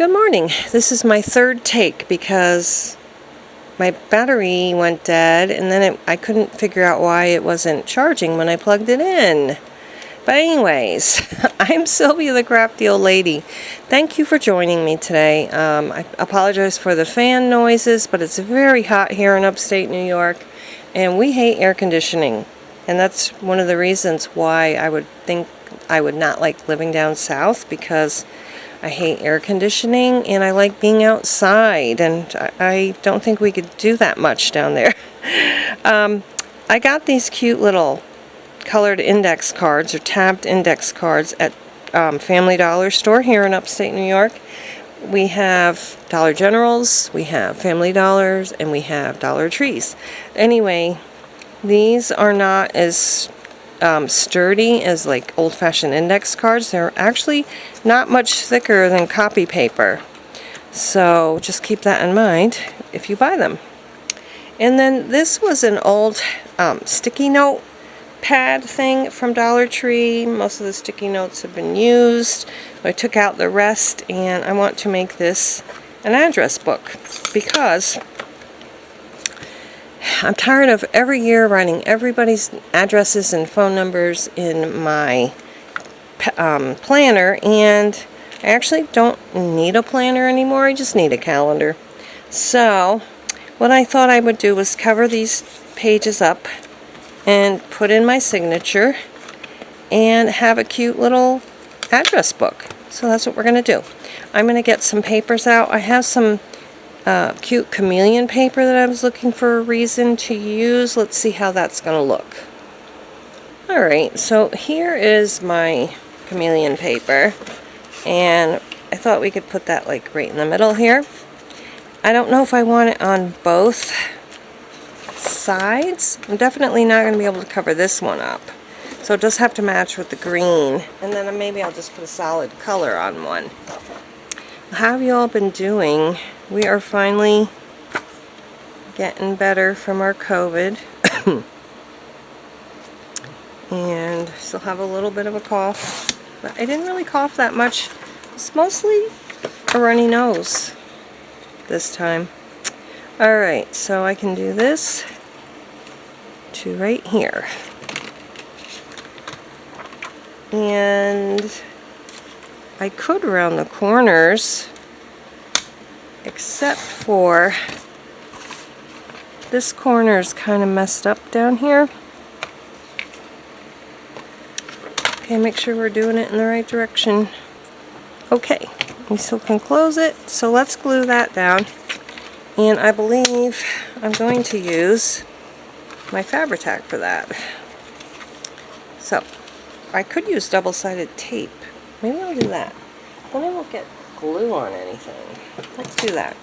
Good morning. This is my third take because my battery went dead and then I couldn't figure out why it wasn't charging when I plugged it in. But anyways, I'm Sylvia the Crafty Old Lady. Thank you for joining me today. I apologize for the fan noises, but it's very hot here in upstate New York and we hate air conditioning. And that's one of the reasons why I would think I would not like living down south, because I hate air conditioning and I like being outside, and I don't think we could do that much down there. I got these cute little colored index cards or tabbed index cards at Family Dollar store here in upstate New York. We have Dollar Generals, we have Family Dollars, and we have Dollar Trees. Anyway, these are not as sturdy as like old-fashioned index cards. They're actually not much thicker than copy paper, so just keep that in mind if you buy them. And then this was an old sticky note pad thing from Dollar Tree. Most of the sticky notes have been used. I took out the rest and I want to make this an address book because I'm tired of every year writing everybody's addresses and phone numbers in my planner, and I actually don't need a planner anymore. I just need a calendar. So what I thought I would do was cover these pages up and put in my signature and have a cute little address book. So that's what we're going to do. I'm going to get some papers out. I have some cute chameleon paper that I was looking for a reason to use. Let's see how that's going to look. Alright, so here is my chameleon paper, and I thought we could put that like right in the middle here. I don't know if I want it on both sides. I'm definitely not going to be able to cover this one up, so it does have to match with the green, and then maybe I'll just put a solid color on one. How have you all been doing? We are finally getting better from our COVID and still have a little bit of a cough, but I didn't really cough that much. It's mostly a runny nose this time. Alright, so I can do this to right here, and I could round the corners, except for this corner is kind of messed up down here. Okay, make sure we're doing it in the right direction. Okay, we still can close it, so let's glue that down. And I believe I'm going to use my Fabri-Tac for that. So I could use double-sided tape. Maybe I'll do that. Then I won't get glue on anything. Let's do that.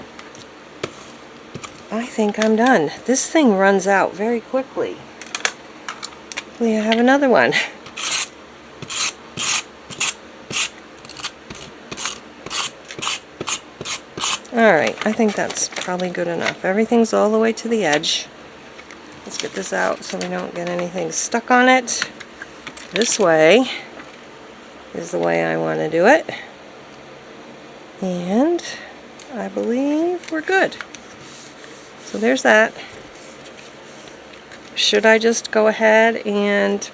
I think I'm done. This thing runs out very quickly. We have another one. Alright, I think that's probably good enough. Everything's all the way to the edge. Let's get this out so we don't get anything stuck on it. This way is the way I want to do it. And I believe we're good. So there's that. Should I just go ahead and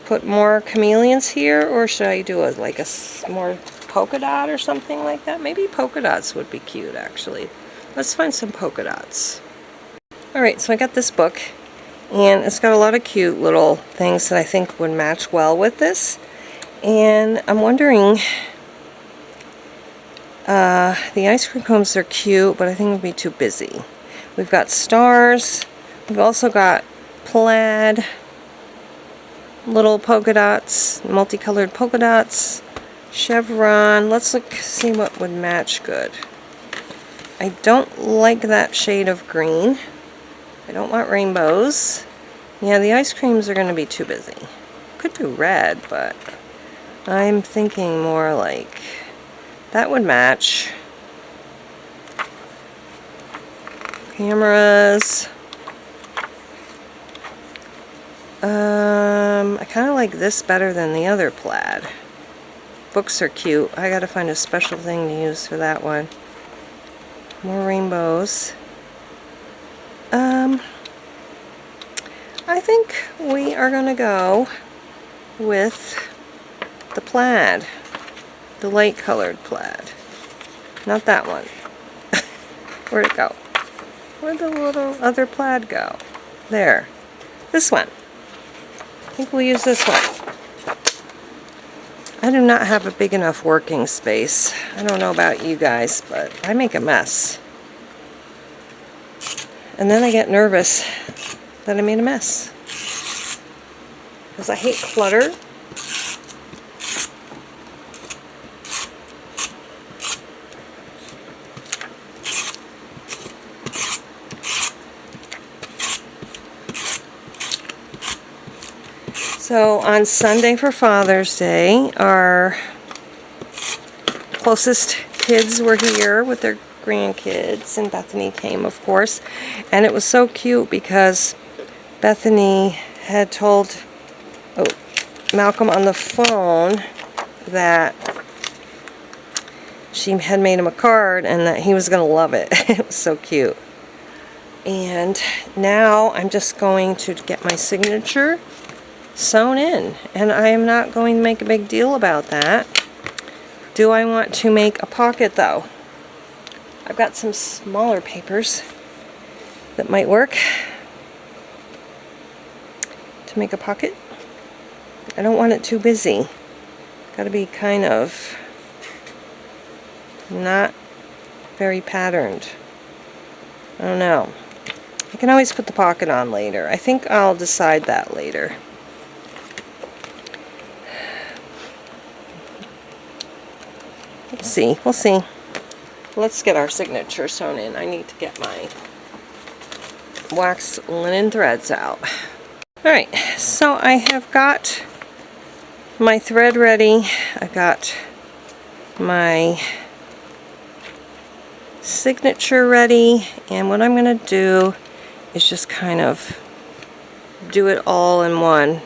put more chameleons here, or should I do like a more polka dot or something like that? Maybe polka dots would be cute, actually. Let's find some polka dots. Alright, so I got this book, and it's got a lot of cute little things that I think would match well with this. And I'm wondering, the ice cream cones are cute, but I think it would be too busy. We've got stars. We've also got plaid, little polka dots, multicolored polka dots, chevron. Let's look, see what would match good. I don't like that shade of green. I don't want rainbows. Yeah, the ice creams are going to be too busy. Could do red, but I'm thinking more like that would match. Cameras. I kind of like this better than the other plaid. books are cute. I gotta find a special thing to use for that one. More rainbows. I think we are gonna go with the plaid. The light colored plaid. Not that one. Where'd it go? Where'd the little other plaid go? There. This one. I think we'll use this one. I do not have a big enough working space. I don't know about you guys, but I make a mess. And then I get nervous that I made a mess. Because I hate clutter. So on Sunday for Father's Day, our closest kids were here with their grandkids, and Bethany came, of course. And it was so cute because Bethany had told Malcolm on the phone that she had made him a card and that he was going to love it. It was so cute. And now I'm just going to get my signature sewn in, and I am not going to make a big deal about that. Do I want to make a pocket though? I've got some smaller papers that might work to make a pocket. I don't want it too busy. Got to be kind of not very patterned. I don't know. I can always put the pocket on later. I think I'll decide that later. We'll see. Let's get our signature sewn in. I need to get my waxed linen threads out. Alright, so I have got my thread ready. I got my signature ready, and what I'm going to do is just kind of do it all in one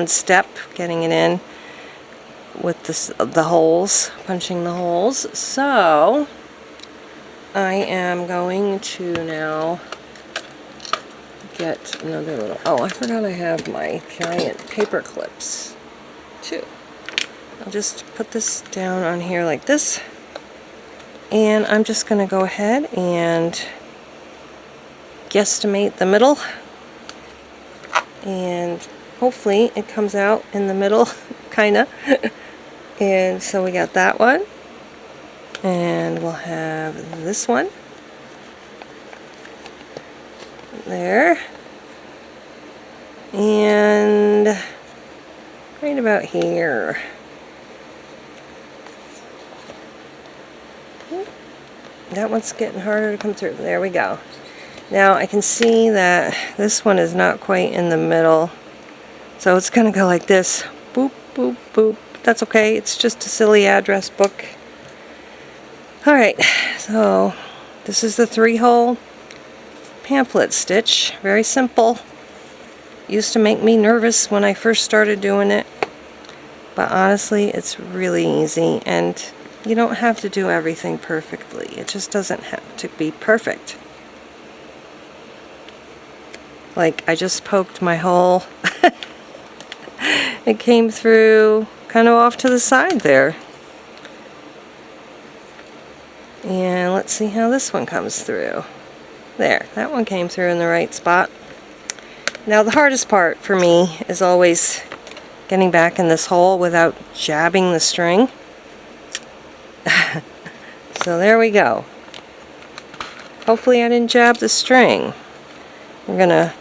step, getting it in with the holes, punching the holes. So I am going to now get another little, I forgot I have my giant paper clips too. I'll just put this down on here like this, and I'm just going to go ahead and guesstimate the middle, and hopefully it comes out in the middle kinda. And so we got that one, and we'll have this one there, and right about here. That one's getting harder to come through. There we go. Now I can see that this one is not quite in the middle, so it's going to go like this. Boop, boop, boop. That's okay. It's just a silly address book. Alright, so this is the 3-hole pamphlet stitch. Very simple. Used to make me nervous when I first started doing it, but honestly it's really easy, and you don't have to do everything perfectly. It just doesn't have to be perfect. Like, I just poked my hole. It came through kind of off to the side there. And let's see how this one comes through. There, that one came through in the right spot. Now the hardest part for me is always getting back in this hole without jabbing the string. So there we go. Hopefully I didn't jab the string. No,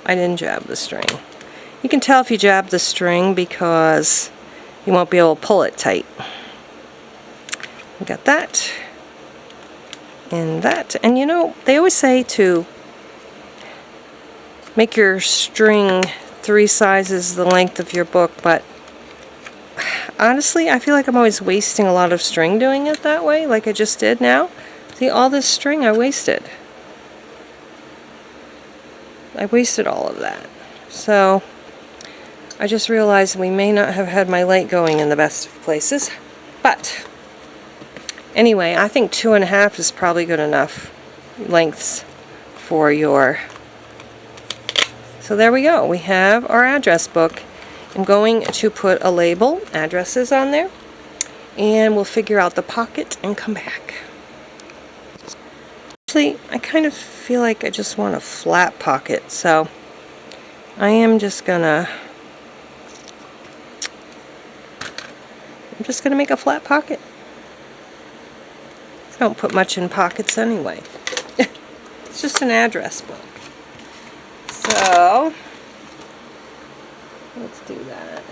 I didn't jab the string. You can tell if you jab the string because you won't be able to pull it tight. We got that. And that. And you know, they always say to make your string 3 sizes the length of your book, but honestly, I feel like I'm always wasting a lot of string doing it that way, like I just did now. See, all this string I wasted. I wasted all of that. So I just realized we may not have had my light going in the best of places. But anyway, I think 2.5 is probably good enough lengths for your... So there we go. We have our address book. I'm going to put a label, addresses on there, and we'll figure out the pocket and come back. Actually, I kind of feel like I just want a flat pocket, so I am just gonna make a flat pocket. I don't put much in pockets anyway. It's just an address book. So let's do that.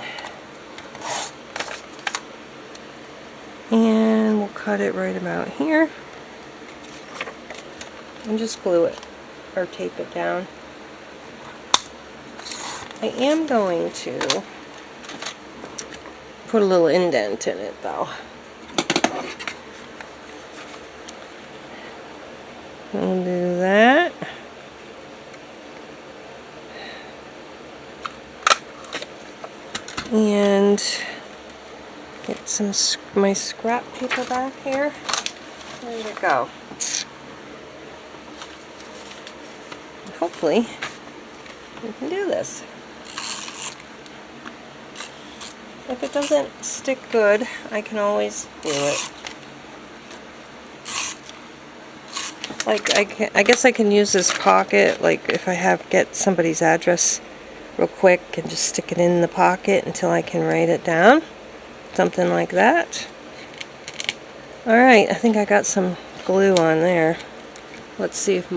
And we'll cut it right about here. And just glue it or tape it down. I am going to put a little indent in it though. We'll do that. And get some my scrap paper back here. Where did it go? Hopefully we can do this. If it doesn't stick good, I can always glue it. Like I guess I can use this pocket, like if I get somebody's address real quick and just stick it in the pocket until I can write it down. Something like that. Alright, I think I got some glue on there. Let's see if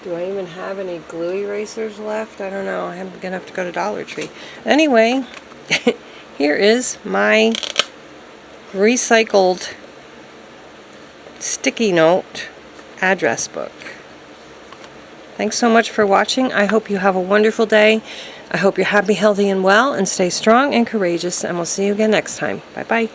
do I even have any glue erasers left? I don't know. I'm gonna have to go to Dollar Tree. Anyway, here is my recycled sticky note address book. Thanks so much for watching. I hope you have a wonderful day. I hope you're happy, healthy, and well, and stay strong and courageous, and we'll see you again next time. Bye-bye.